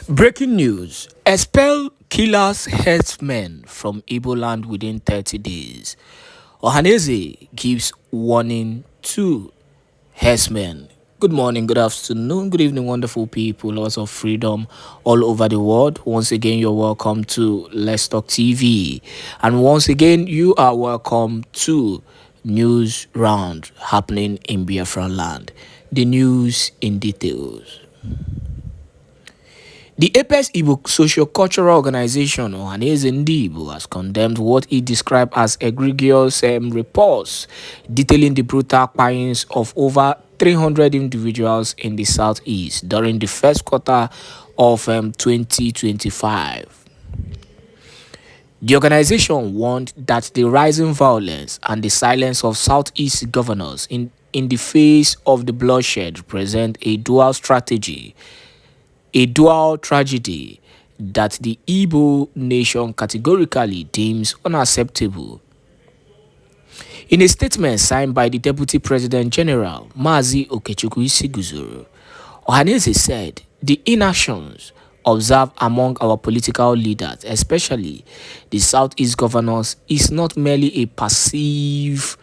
Breaking news. Expel killers herdsmen from Igbo land within 30 days. Ohaneze gives warning to herdsmen. Good morning, good afternoon, good evening, wonderful people, lots of freedom all over the world. Once again, you're welcome to Let's Talk TV. And once again, you are welcome to News Round happening in Biafraland. The news in details. The Apex Igbo socio-cultural organization, Ohaneze Igbo, has condemned what it described as egregious reports detailing the brutal killings of over 300 individuals in the southeast during the first quarter of 2025. The organization warned that the rising violence and the silence of southeast governors in the face of the bloodshed present a dual tragedy that the Igbo nation categorically deems unacceptable. In a statement signed by the Deputy President General, Mazi Okechukwu Isiguzoro, Ohaneze said the inactions observed among our political leaders, especially the Southeast governors, is not merely a passive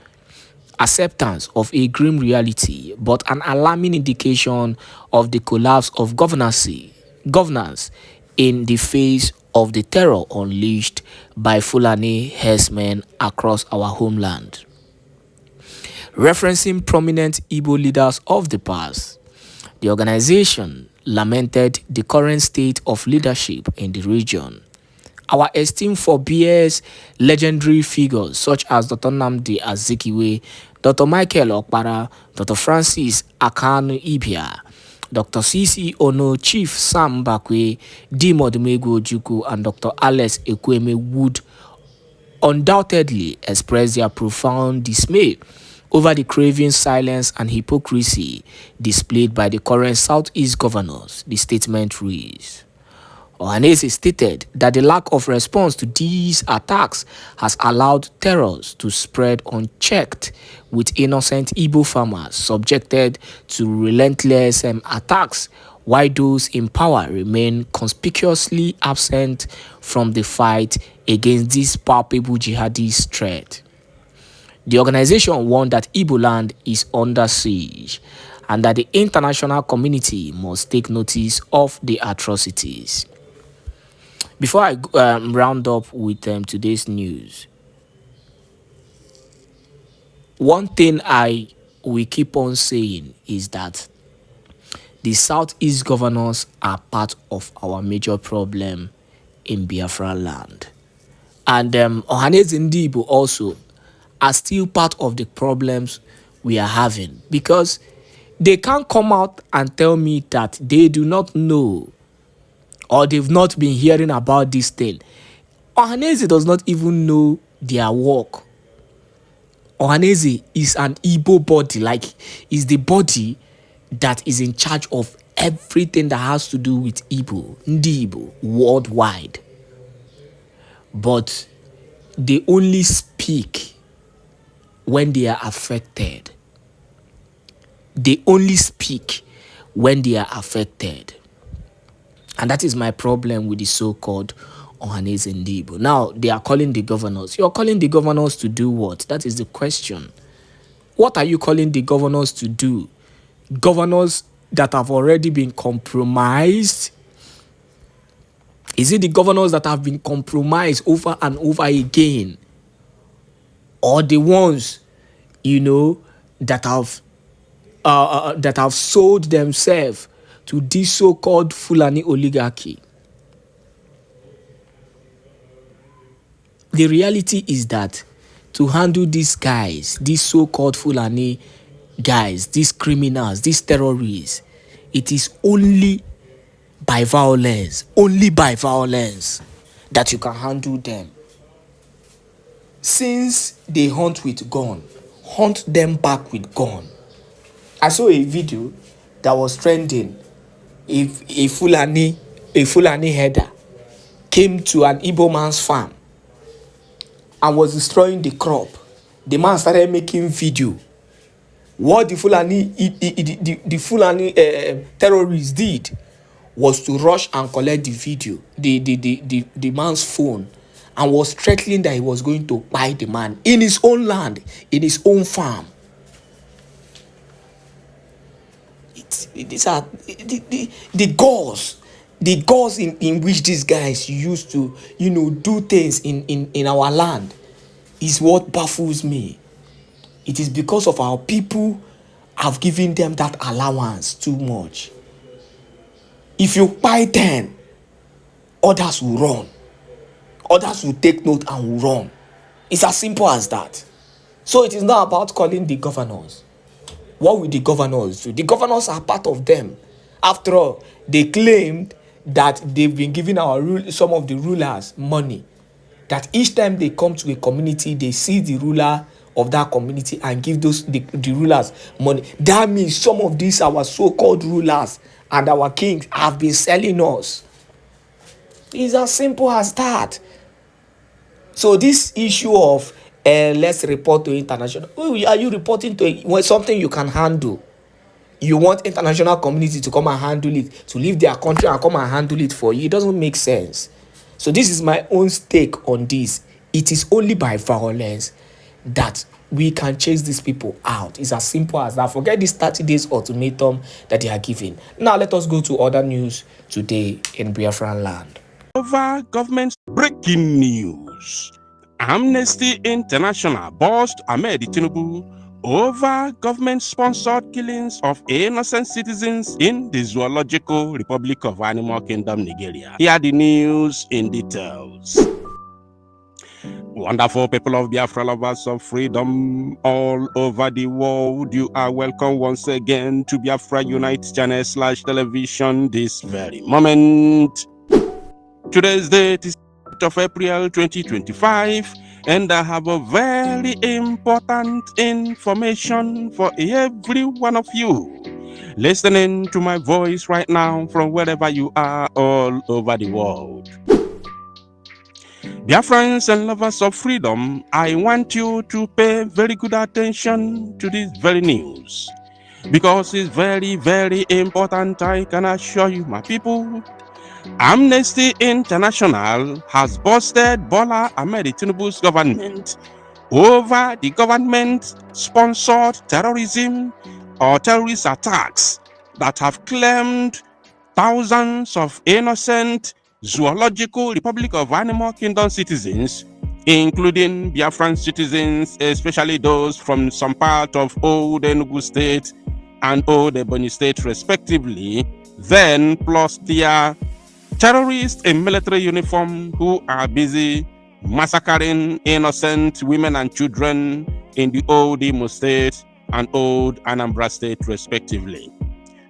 acceptance of a grim reality, but an alarming indication of the collapse of governance in the face of the terror unleashed by Fulani herdsmen across our homeland. Referencing prominent Igbo leaders of the past, the organization lamented the current state of leadership in the region. Our esteem forbears legendary figures such as Dr. Nnamdi Azikiwe, Dr. Michael Okpara, Dr. Francis Akanu Ibia, Dr. C.C. Ono, Chief Sam Bakwe, D. Modumegu Ojukwu, and Dr. Alex Ekweme would undoubtedly express their profound dismay over the craving silence and hypocrisy displayed by the current Southeast governors, the statement reads. Ohaneze stated that the lack of response to these attacks has allowed terrors to spread unchecked, with innocent Igbo farmers subjected to relentless attacks, while those in power remain conspicuously absent from the fight against this palpable jihadist threat. The organization warned that Igbo land is under siege and that the international community must take notice of the atrocities. Before I round up with today's news, one thing I will keep on saying is that the Southeast governors are part of our major problem in Biafraland. And Ohaneze Igbo also are still part of the problems we are having, because they can't come out and tell me that they do not know or they've not been hearing about this thing. Ohaneze does not even know their work. Ohaneze is an Igbo body, like is the body that is in charge of everything that has to do with Igbo, Ndi Igbo, worldwide. But they only speak when they are affected. They only speak when they are affected. And that is my problem with the so-called Ohaneze Igbo. Now, they are calling the governors. You're calling the governors to do what? That is the question. What are you calling the governors to do? Governors that have already been compromised? Is it the governors that have been compromised over and over again? Or the ones, that have sold themselves to this so-called Fulani oligarchy? The reality is that to handle these guys, these so-called Fulani guys, these criminals, these terrorists, it is only by violence that you can handle them. Since they hunt with gun, hunt them back with gun. I saw a video that was trending. If a Fulani herder came to an Igbo man's farm and was destroying the crop, the man started making video. What the Fulani terrorists did was to rush and collect the video, the man's phone, and was threatening that he was going to buy the man in his own land, in his own farm. These are the goals in which these guys used to, do things in our land is what baffles me. It is because of our people have given them that allowance too much. If you buy 10, others will run. Others will take note and will run. It's as simple as that. So it is not about calling the governors. What will the governors do? The governors are part of them. After all, they claimed that they've been giving some of the rulers money. That each time they come to a community, they see the ruler of that community and give the rulers money. That means some of these our so-called rulers and our kings have been selling us. It's as simple as that. So this issue of let's report to international. Are you reporting to something you can handle? You want international community to come and handle it, to leave their country and come and handle it for you? It doesn't make sense. So this is my own stake on this. It is only by violence that we can chase these people out. It's as simple as that. Forget this 30 days ultimatum that they are giving. Now let us go to other news today in Biafraland. Over government's breaking news. Amnesty International bossed Ahmed Tinubu over government-sponsored killings of innocent citizens in the Zoological Republic of Animal Kingdom, Nigeria. Here are the news in details. Wonderful people of Biafra, lovers of freedom all over the world, you are welcome once again to Biafra Unite channel /television this very moment. Today's date is of April 2025, and I have a very important information for every one of you listening to my voice right now from wherever you are all over the world. Dear friends and lovers of freedom, I want you to pay very good attention to this very news because it's very, very important. I can assure you, my people. Amnesty International has busted Bola Ahmed Tinubu's government over the government-sponsored terrorism or terrorist attacks that have claimed thousands of innocent Zoological Republic of Animal Kingdom citizens, including Biafran citizens, especially those from some part of Old Enugu State and Old Ebonyi State respectively, then plus their terrorists in military uniform who are busy massacring innocent women and children in the Old Imo State and Old Anambra State respectively.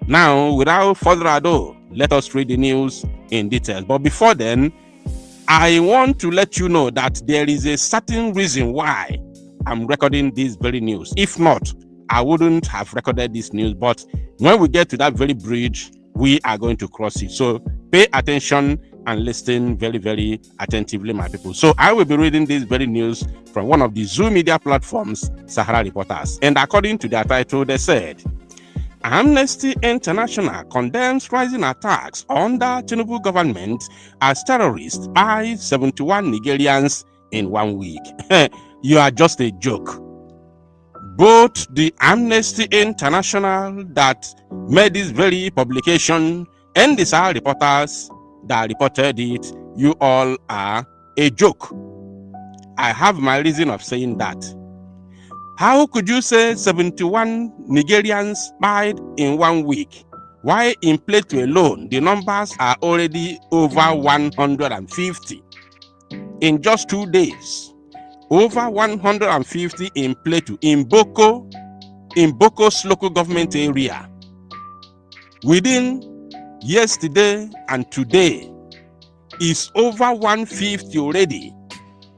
Now, without further ado, let us read the news in detail. But before then, I want to let you know that there is a certain reason why I'm recording this very news. If not, I wouldn't have recorded this news. But when we get to that very bridge, we are going to cross it. So pay attention and listen very, very attentively, my people. So I will be reading this very news from one of the Zoom media platforms, Sahara Reporters. And according to their title, they said, Amnesty International condemns rising attacks under Tinubu government as terrorists by 71 Nigerians in 1 week. You are just a joke. Both the Amnesty International that made this very publication and the Sahara Reporters that reported it, you all are a joke. I have my reason of saying that. How could you say 71 Nigerians died in 1 week? Why in Plateau alone, the numbers are already over 150. In just 2 days, over 150 in Plateau, in Boko's local government area. Within yesterday and today, is over 150 already.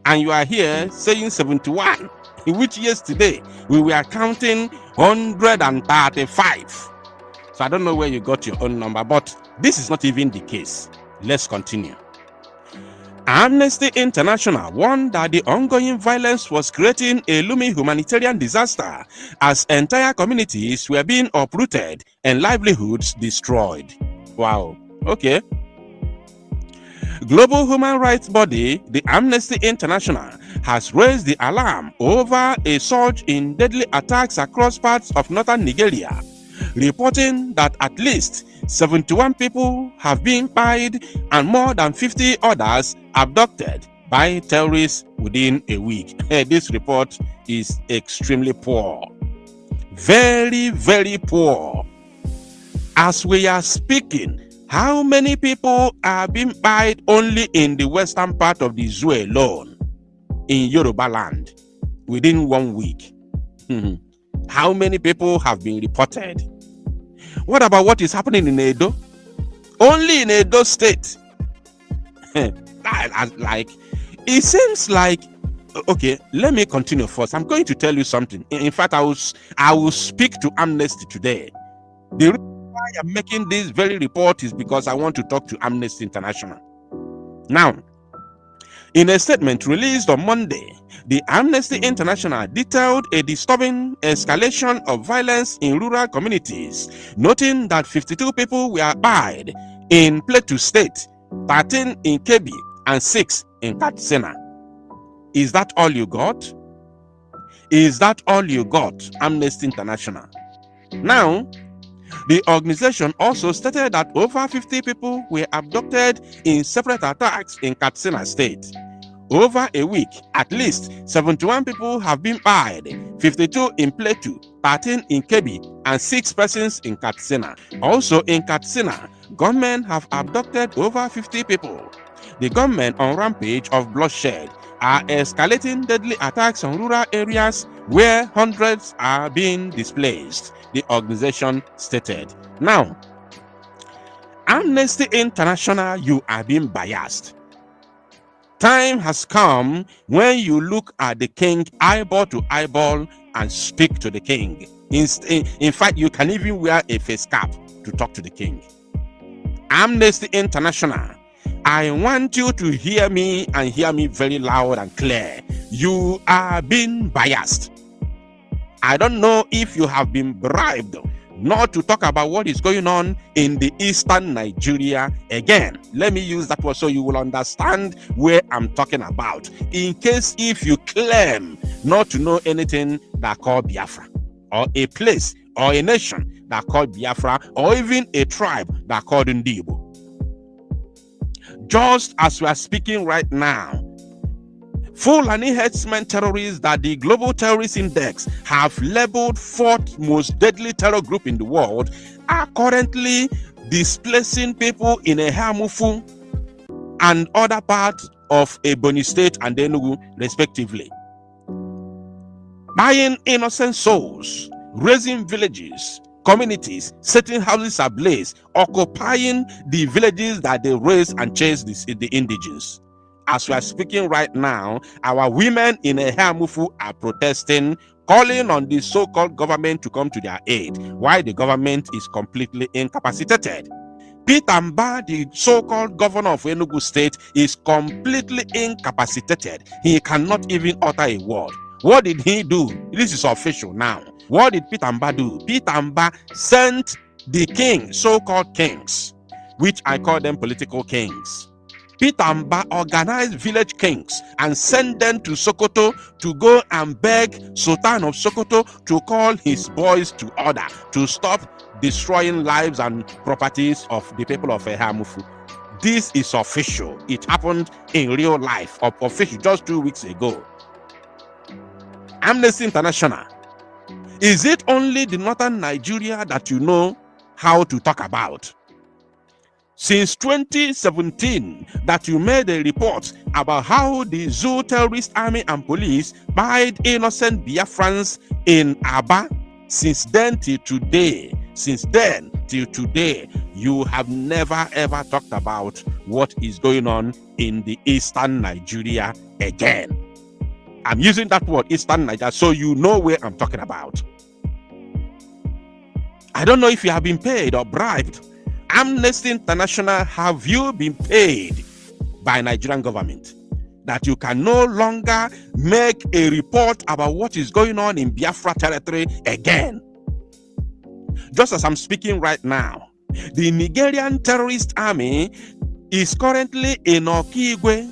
And you are here saying 71. In which yesterday we were counting 135. So I don't know where you got your own number, but this is not even the case. Let's continue. Amnesty International warned that the ongoing violence was creating a looming humanitarian disaster as entire communities were being uprooted and livelihoods destroyed. Wow. Okay. Global human rights body, the Amnesty International, has raised the alarm over a surge in deadly attacks across parts of northern Nigeria, reporting that at least 71 people have been killed and more than 50 others abducted by terrorists within a week. This report is extremely poor. Very, very poor. As we are speaking, how many people are being killed only in the western part of the zoo alone, in Yorubaland, within 1 week? How many people have been reported? What about what is happening in Edo? Only in Edo State. Like, it seems like, okay, let me continue first. I'm going to tell you something. In fact, I will speak to Amnesty today. The reason why I'm making this very report is because I want to talk to Amnesty International. Now, in a statement released on Monday, the Amnesty International detailed a disturbing escalation of violence in rural communities, noting that 52 people were killed in Plateau State, 13 in Kebbi, and 6 in Katsina. Is that all you got? Is that all you got, Amnesty International? Now, the organization also stated that over 50 people were abducted in separate attacks in Katsina State. Over a week, at least 71 people have been killed, 52 in Plateau, 13 in Kebbi, and 6 persons in Katsina. Also in Katsina, gunmen have abducted over 50 people. The gunmen on rampage of bloodshed are escalating deadly attacks on rural areas where hundreds are being displaced, the organization stated. Now, Amnesty International, you are being biased. Time has come when you look at the king eyeball to eyeball and speak to the king. In fact, you can even wear a face cap to talk to the king. Amnesty International, I want you to hear me and hear me very loud and clear. You are being biased. I don't know if you have been bribed not to talk about what is going on in the eastern Nigeria again. Let me use that word so you will understand where I'm talking about. In case if you claim not to know anything that called Biafra, or a place or a nation that called Biafra, or even a tribe that called Ndibo. Just as we are speaking right now, Fulani herdsmen terrorists that the Global Terrorist Index have labeled 4th most deadly terror group in the world are currently displacing people in Ehamufu and other parts of Ebonyi State and Enugu, respectively. Buying innocent souls, raising villages, communities, setting houses ablaze, occupying the villages that they raise and chase the indigenous. As we are speaking right now, our women in Ehamufu are protesting, calling on the so-called government to come to their aid, while the government is completely incapacitated. Peter Mba, the so-called governor of Enugu State, is completely incapacitated. He cannot even utter a word. What did he do? This is official now. What did Peter Mba do? Peter Mba sent the king, so-called kings, which I call them political kings. Peter Mba organized village kings and sent them to Sokoto to go and beg Sultan of Sokoto to call his boys to order to stop destroying lives and properties of the people of Ehamufu. This is official. It happened in real life, official just 2 weeks ago. Amnesty International, is it only the northern Nigeria that you know how to talk about? Since 2017 that you made a report about how the Zoo terrorist army and police killed innocent Biafrans in Aba, since then till today, you have never ever talked about what is going on in the eastern Nigeria again. I'm using that word, eastern Nigeria, so you know where I'm talking about. I don't know if you have been paid or bribed. Amnesty International, have you been paid by Nigerian government that you can no longer make a report about what is going on in Biafra territory again? Just as I'm speaking right now, The Nigerian terrorist army is currently in Okigwe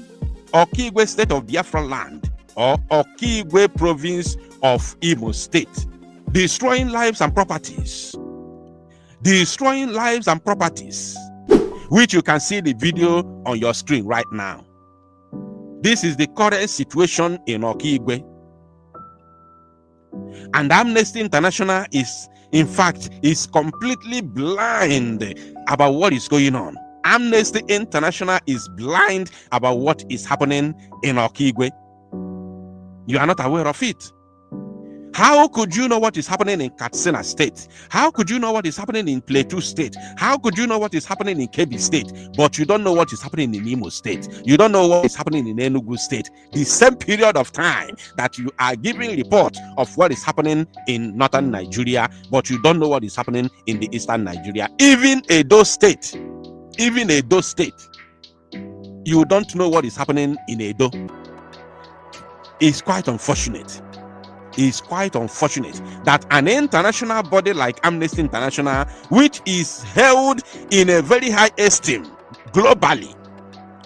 state of Biafraland, or Okigwe province of Imo State, destroying lives and properties. Destroying lives and properties, which you can see the video on your screen right now. This is the current situation in Okigwe. And Amnesty International is completely blind about what is going on. Amnesty International is blind about what is happening in Okigwe. You are not aware of it. How could you know what is happening in Katsina State? How could you know what is happening in Plateau State? How could you know what is happening in Kebbi State? But you don't know what is happening in Imo State. You don't know what is happening in Enugu State. The same period of time that you are giving report of what is happening in northern Nigeria, but you don't know what is happening in the eastern Nigeria. Even Edo State, you don't know what is happening in Edo. It's quite unfortunate. It's quite unfortunate that an international body like Amnesty International, which is held in a very high esteem globally,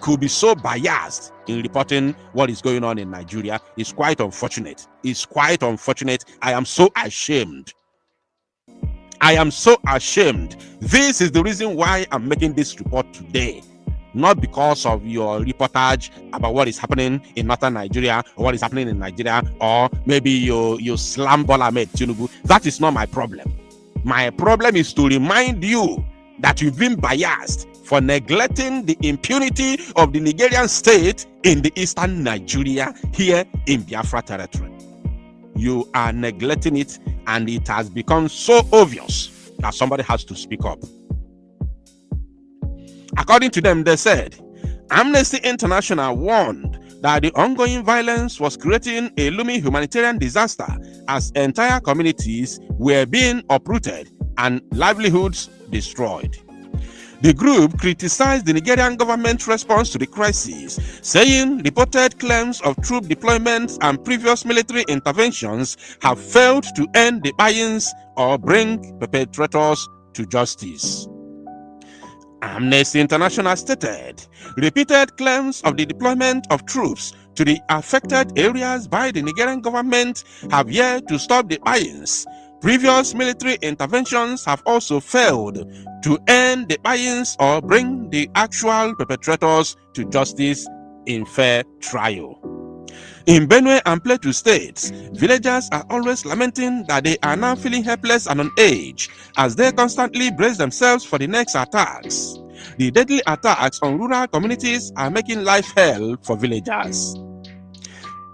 could be so biased in reporting what is going on in Nigeria. It's quite unfortunate. It's quite unfortunate. I am so ashamed. I am so ashamed. This is the reason why I'm making this report today. Not because of your reportage about what is happening in northern Nigeria or what is happening in Nigeria, or maybe you slam Bola Ahmed Tinubu. That is not my problem. My problem is to remind you that you've been biased for neglecting the impunity of the Nigerian state in the eastern Nigeria here in Biafra territory. You are neglecting it, and it has become so obvious that somebody has to speak up. According to them, they said, Amnesty International warned that the ongoing violence was creating a looming humanitarian disaster as entire communities were being uprooted and livelihoods destroyed. The group criticized the Nigerian government's response to the crisis, saying reported claims of troop deployments and previous military interventions have failed to end the violence or bring perpetrators to justice. Amnesty International stated repeated claims of the deployment of troops to the affected areas by the Nigerian government have yet to stop the violence. Previous military interventions have also failed to end the violence or bring the actual perpetrators to justice in fair trial. In Benue and Plateau states, villagers are always lamenting that they are now feeling helpless and on edge as they constantly brace themselves for the next attacks. The deadly attacks on rural communities are making life hell for villagers.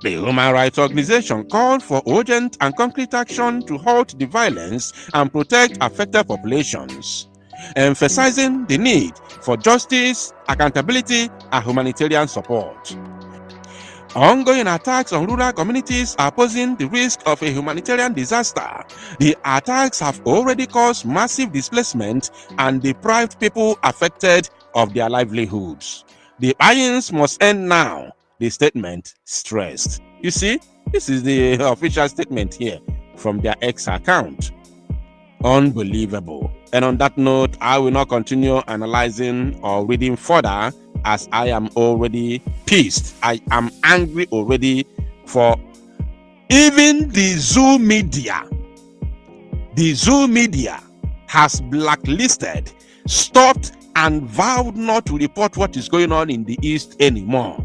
The human rights organization called for urgent and concrete action to halt the violence and protect affected populations, emphasizing the need for justice, accountability, and humanitarian support. Ongoing attacks on rural communities are posing the risk of a humanitarian disaster. The attacks have already caused massive displacement and deprived people affected of their livelihoods. The violence must end now, the statement stressed. You see, this is the official statement here from their X account. Unbelievable. And on that note, I will not continue analyzing or reading further, as I am already pissed. I am angry already for even the Zoo media. The Zoo media has blacklisted, stopped, and vowed not to report what is going on in the East anymore.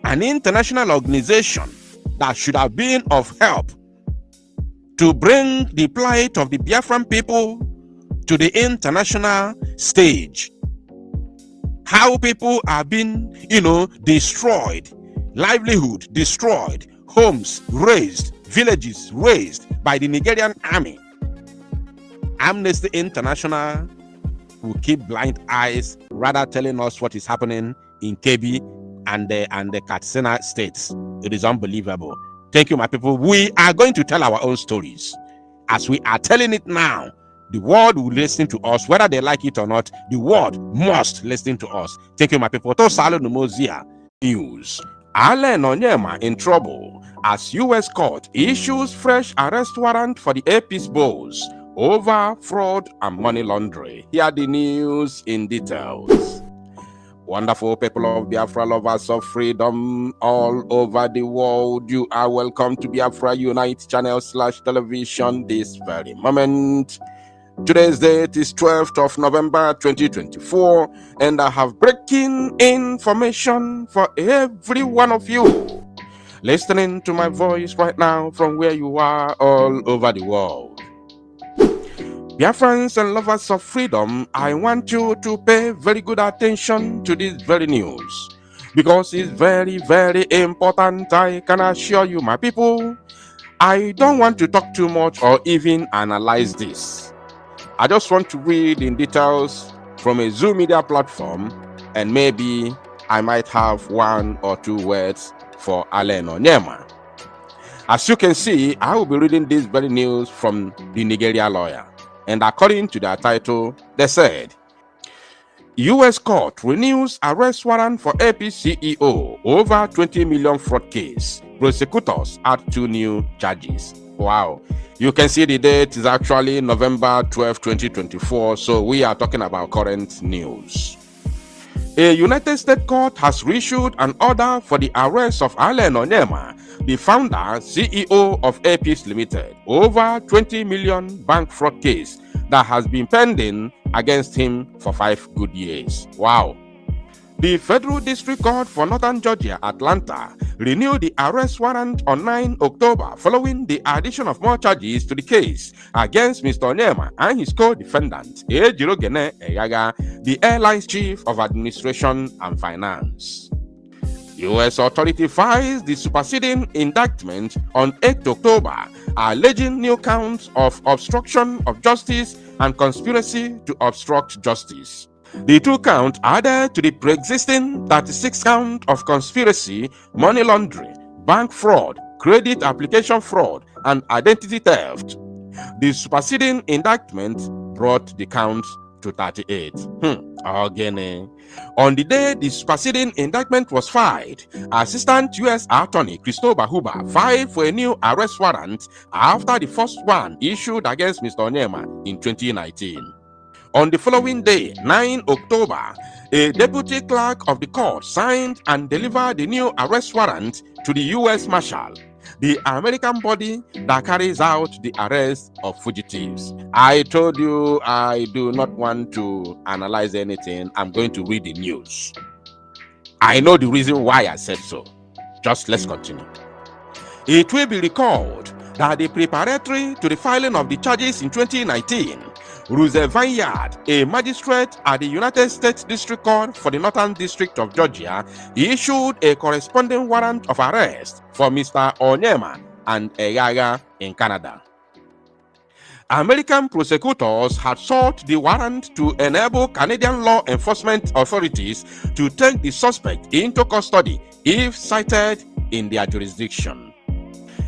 An international organization that should have been of help to bring the plight of the Biafran people to the international stage. How people are being, destroyed, livelihood destroyed, homes razed, villages razed by the Nigerian army. Amnesty International will keep blind eyes, rather telling us what is happening in Kebbi and the Katsina states. It is unbelievable. Thank you, my people. We are going to tell our own stories. As we are telling it now, the world will listen to us, whether they like it or not. The world must listen to us. Thank you, my people. Tosalo Numozia News. Allen Onyema in trouble as U.S. court issues fresh arrest warrant for the AP's boss over fraud and money laundering. Here are the news in details. Wonderful people of Biafra, lovers of freedom all over the world, you are welcome to Biafra Unite channel / television this very moment. Today's date is 12th of November 2024, and I have breaking information for every one of you listening to my voice right now from where you are all over the world. Biafrans and lovers of freedom, I want you to pay very good attention to this very news because it's very, very important. I can assure you, my people, I don't want to talk too much or even analyze this. I just want to read in details from a Zoom media platform, and maybe I might have 1 or 2 words for Airline Onyema. As you can see, I will be reading this very news from the Nigeria lawyer. And according to their title, they said, U.S. court renews arrest warrant for AP CEO over 20 million fraud case. Prosecutors add 2 new charges. Wow. You can see the date is actually November 12, 2024. So we are talking about current news. A United States court has issued an order for the arrest of Airline Onyema, the founder, CEO of APs Limited, over 20 million bank fraud case that has been pending against him for 5 good years. Wow. The Federal District Court for Northern Georgia, Atlanta, renewed the arrest warrant on 9 October following the addition of more charges to the case against Mr. Onyema and his co-defendant, Ejirogene Eyaga, the airline's chief of administration and finance. U.S. authority files the superseding indictment on 8 October, alleging new counts of obstruction of justice and conspiracy to obstruct justice. The 2 counts added to the pre-existing 36 count of conspiracy, money laundering, bank fraud, credit application fraud, and identity theft. The superseding indictment brought the counts to 38. Again. On the day the superseding indictment was filed, Assistant U.S. Attorney Christopher Huber filed for a new arrest warrant after the first one issued against Mr. Onyema in 2019. On the following day, 9 October, a deputy clerk of the court signed and delivered the new arrest warrant to the U.S. Marshal, the American body that carries out the arrest of fugitives. I told you I do not want to analyze anything. I'm going to read the news. I know the reason why I said so. Just let's continue. It will be recalled that the preparatory to the filing of the charges in 2019, Ruze Vineyard, a magistrate at the United States District Court for the Northern District of Georgia, issued a corresponding warrant of arrest for Mr. Onyema and Eyaga in Canada. American prosecutors had sought the warrant to enable Canadian law enforcement authorities to take the suspect into custody if cited in their jurisdiction.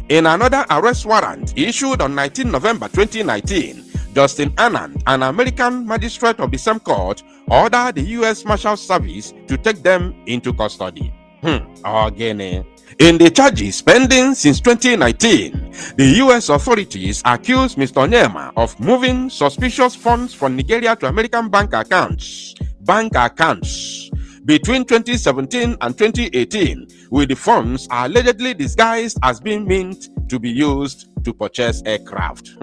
In another arrest warrant issued on 19 November 2019, Justin Anand, an American magistrate of the same court, ordered the U.S. Marshal Service to take them into custody. Again. In the charges pending since 2019, the U.S. authorities accused Mr. Onyema of moving suspicious funds from Nigeria to American bank accounts between 2017 and 2018, with the funds allegedly disguised as being meant to be used to purchase aircraft.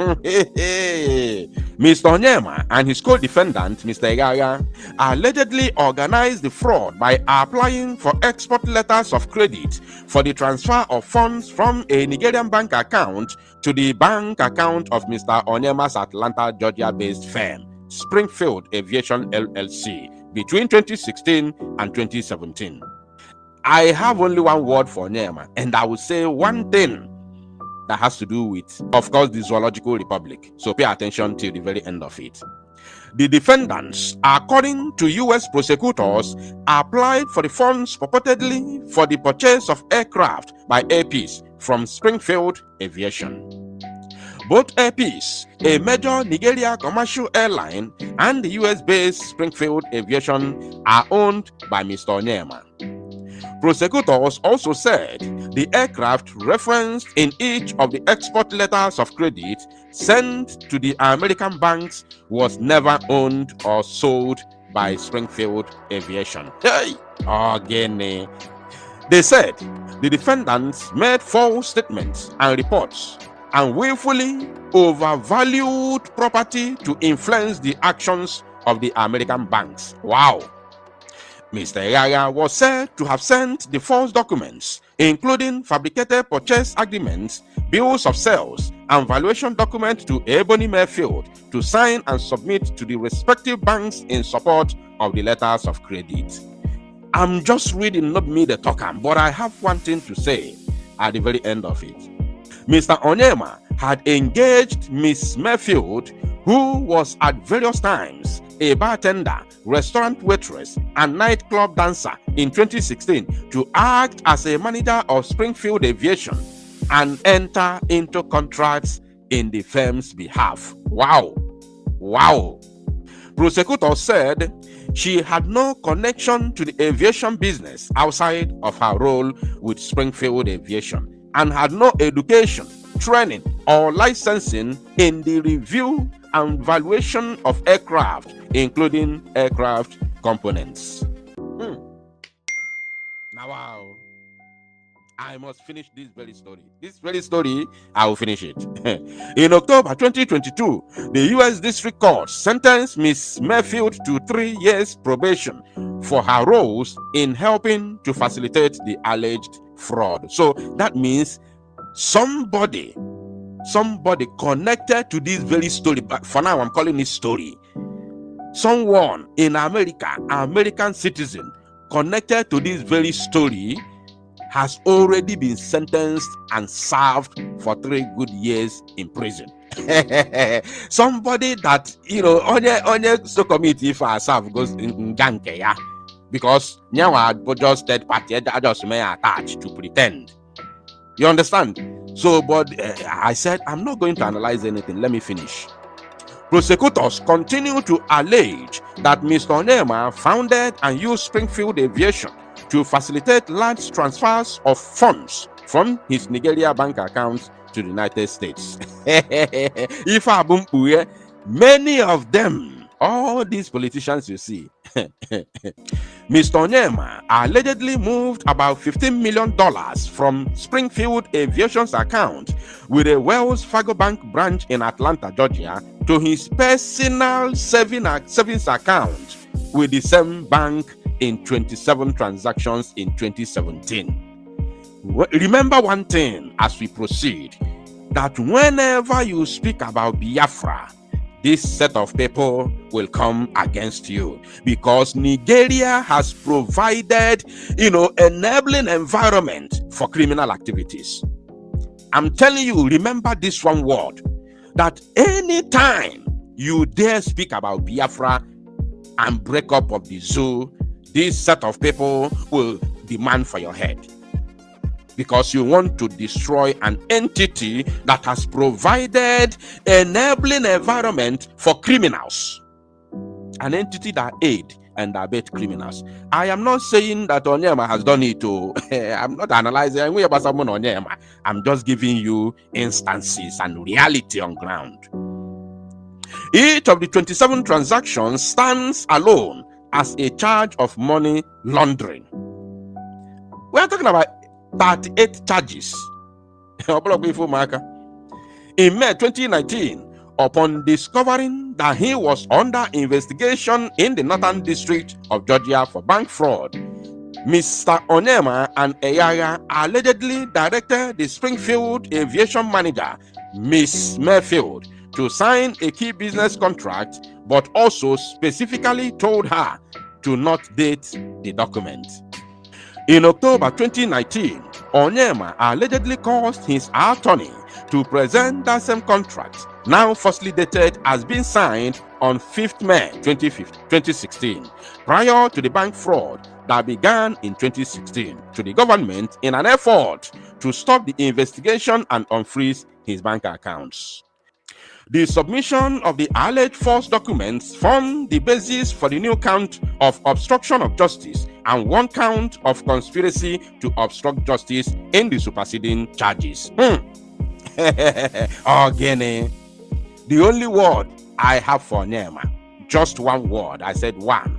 Mr. Onyema and his co-defendant, Mr. Eyaga, allegedly organized the fraud by applying for export letters of credit for the transfer of funds from a Nigerian bank account to the bank account of Mr. Onyema's Atlanta, Georgia-based firm, Springfield Aviation LLC, between 2016 and 2017. I have only one word for Onyema, and I will say one thing that has to do with, of course, the Zoological Republic. So pay attention till the very end of it. The defendants, according to U.S. prosecutors, applied for the funds purportedly for the purchase of aircraft by APs from Springfield Aviation. Both APs, a major Nigeria commercial airline, and the US-based Springfield Aviation are owned by Mr. Onyema. Prosecutors also said the aircraft referenced in each of the export letters of credit sent to the American banks was never owned or sold by Springfield Aviation. Hey, again. They said the defendants made false statements and reports and willfully overvalued property to influence the actions of the American banks. Wow. Mr. Yaya was said to have sent the false documents, including fabricated purchase agreements, bills of sales, and valuation documents to Ebony Mayfield to sign and submit to the respective banks in support of the letters of credit. I'm just reading, not me the talker, but I have one thing to say at the very end of it. Mr. Onyema had engaged Miss Mayfield, who was at various times a bartender, restaurant waitress, and nightclub dancer in 2016 to act as a manager of Springfield Aviation and enter into contracts in the firm's behalf. Wow. Wow. Prosecutors said she had no connection to the aviation business outside of her role with Springfield Aviation and had no education, training, or licensing in the review and valuation of aircraft, including aircraft components. Now, wow. I must finish this very story. This very story, I will finish it. In October 2022, the U.S. District Court sentenced Ms. Mayfield to 3 years probation for her roles in helping to facilitate the alleged fraud. So that means somebody connected to this very story, but for now I'm calling it story. Someone in America, American citizen, connected to this very story has already been sentenced and served for 3 good years in prison. Somebody that, onye so committee for serve goes in ganke, yeah, because now just third party, I just may attach to pretend. You understand? So, but I said I'm not going to analyze anything. Let me finish. Prosecutors continue to allege that Mr. Onyema founded and used Springfield Aviation to facilitate large transfers of funds from his Nigeria bank accounts to the United States. Many of them, all these politicians you see, Mr. Onyema allegedly moved about $15 million from Springfield Aviation's account with a Wells Fargo Bank branch in Atlanta, Georgia, to his personal savings account with the same bank in 27 transactions in 2017. Remember one thing as we proceed, that whenever you speak about Biafra, this set of people will come against you, because Nigeria has provided, enabling environment for criminal activities. I'm telling you, remember this one word, that anytime you dare speak about Biafra and break up of the zoo, this set of people will demand for your head, because you want to destroy an entity that has provided enabling environment for criminals, an entity that aid and abet criminals. I am not saying that Onyema has done it to. I'm not analyzing about someone Onyema. I'm just giving you instances and reality on ground. Each of the 27 transactions stands alone as a charge of money laundering. We are talking about 38 charges. In May 2019, upon discovering that he was under investigation in the Northern District of Georgia for bank fraud, Mr. Onyema and Eyaya allegedly directed the Springfield Aviation manager, Miss Mayfield, to sign a key business contract, but also specifically told her to not date the document. In October 2019, Onyema allegedly caused his attorney to present that same contract, now falsely dated as being signed on 5th May 2016, prior to the bank fraud that began in 2016, to the government in an effort to stop the investigation and unfreeze his bank accounts. The submission of the alleged false documents formed the basis for the new count of obstruction of justice and 1 count of conspiracy to obstruct justice in the superseding charges. Again, the only word I have for Nema, just one word, I said one,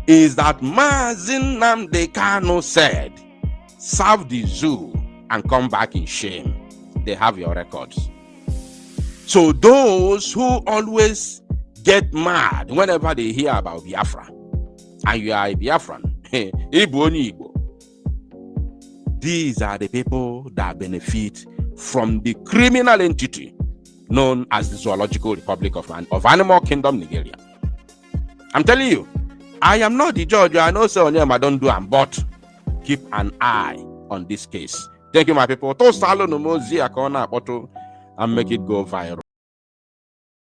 is that Mazi Nnamdi Kanu said, serve the zoo and come back in shame. They have your records. So those who always get mad whenever they hear about Biafra, and you are a Biafran, Igbo, these are the people that benefit from the criminal entity known as the Zoological Republic of Animal Kingdom, Nigeria. I'm telling you, I am not the judge. I know so I don't do am, but keep an eye on this case. Thank you, my people. Toast and make it go viral.